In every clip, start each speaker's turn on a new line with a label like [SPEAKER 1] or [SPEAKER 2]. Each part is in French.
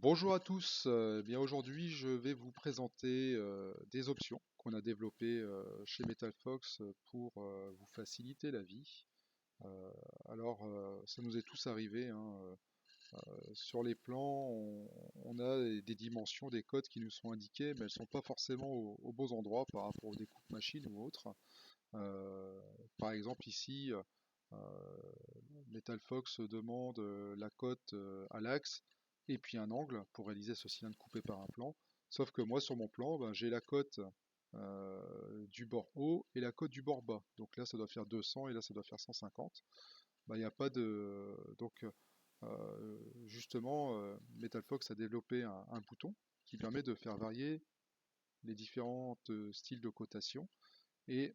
[SPEAKER 1] Bonjour à tous, bien aujourd'hui je vais vous présenter des options qu'on a développées chez MetalFox pour vous faciliter la vie. Euh, Ça nous est tous arrivé, hein, sur les plans, on a des dimensions, des codes qui nous sont indiqués, mais elles ne sont pas forcément aux beaux endroits par rapport aux découpes machines ou autres. Euh, Par exemple ici, MetalFox demande la cote à l'axe et puis un angle pour réaliser ce cylindre coupé par un plan. Sauf que moi sur mon plan, ben, j'ai la cote du bord haut et la cote du bord bas. Donc là ça doit faire 200 et là ça doit faire 150. Ben, il n'y a pas de... Donc justement, MetalFox a développé un bouton qui permet de faire varier les différents styles de cotation et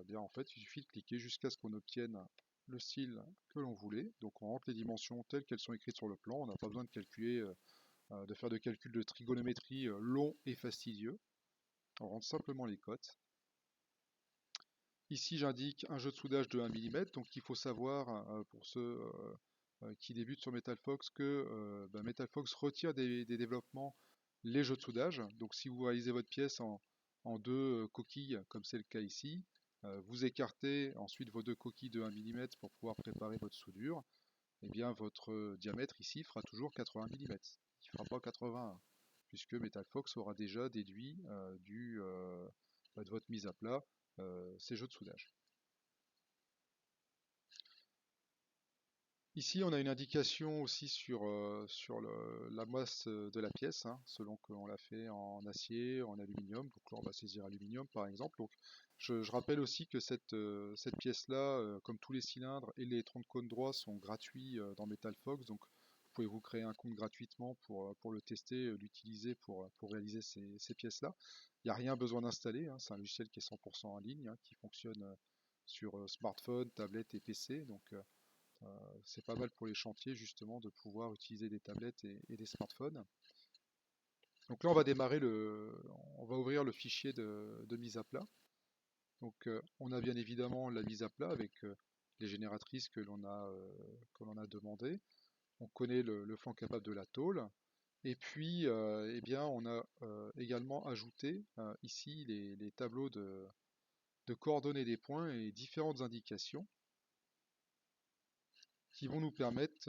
[SPEAKER 1] bien en fait, il suffit de cliquer jusqu'à ce qu'on obtienne le style que l'on voulait. Donc on rentre les dimensions telles qu'elles sont écrites sur le plan. On n'a pas besoin de calculer, de faire de calculs de trigonométrie longs et fastidieux. On rentre simplement les cotes. Ici, j'indique un jeu de soudage de 1 mm. Donc il faut savoir, pour ceux qui débutent sur MetalFox, que MetalFox retire des développements les jeux de soudage. Donc si vous réalisez votre pièce en deux coquilles, comme c'est le cas ici, vous écartez ensuite vos deux coquilles de 1 mm pour pouvoir préparer votre soudure, et bien votre diamètre ici fera toujours 80 mm. Il ne fera pas 81, puisque MetalFox aura déjà déduit de votre mise à plat ces jeux de soudage. Ici, on a une indication aussi sur la masse de la pièce, hein, selon qu'on l'a fait en acier, en aluminium. Donc là, on va saisir aluminium, par exemple. Donc, je rappelle aussi que cette pièce-là, comme tous les cylindres et les troncs de cône droits, sont gratuits dans MetalFox. Donc, vous pouvez vous créer un compte gratuitement pour le tester, l'utiliser pour réaliser ces pièces-là. Il n'y a rien besoin d'installer, hein. C'est un logiciel qui est 100% en ligne, hein, qui fonctionne sur smartphone, tablette et PC. Donc, c'est pas mal pour les chantiers justement de pouvoir utiliser des tablettes et des smartphones. Donc là, on va ouvrir le fichier de mise à plat. Donc on a bien évidemment la mise à plat avec les génératrices que l'on a demandé. On connaît le flanc capable de la tôle. Et puis, eh bien, on a également ajouté ici les tableaux de coordonnées des points et différentes indications qui vont nous permettre,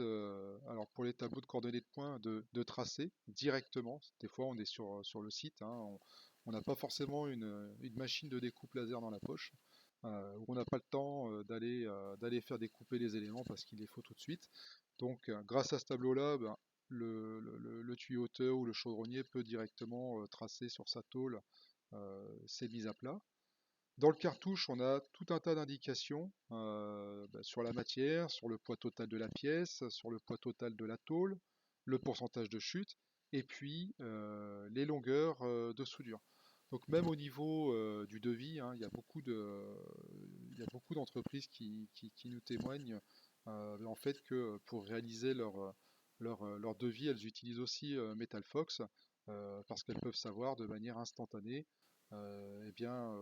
[SPEAKER 1] alors pour les tableaux de coordonnées de points, de tracer directement. Des fois, on est sur le site, hein, on n'a pas forcément une machine de découpe laser dans la poche, où on n'a pas le temps d'aller faire découper les éléments parce qu'il les faut tout de suite. Donc, grâce à ce tableau-là, ben, le tuyauteur ou le chaudronnier peut directement tracer sur sa tôle ses mises à plat. Dans le cartouche, on a tout un tas d'indications sur la matière, sur le poids total de la pièce, sur le poids total de la tôle, le pourcentage de chute, et puis les longueurs de soudure. Donc même au niveau du devis, hein, il y a beaucoup d'entreprises qui nous témoignent en fait que pour réaliser leur devis, elles utilisent aussi MetalFox parce qu'elles peuvent savoir de manière instantanée eh bien,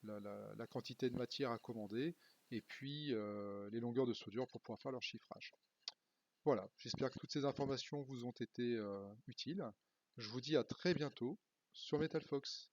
[SPEAKER 1] la quantité de matière à commander et puis les longueurs de soudure pour pouvoir faire leur chiffrage. Voilà, j'espère que toutes ces informations vous ont été utiles. Je vous dis à très bientôt sur MetalFox.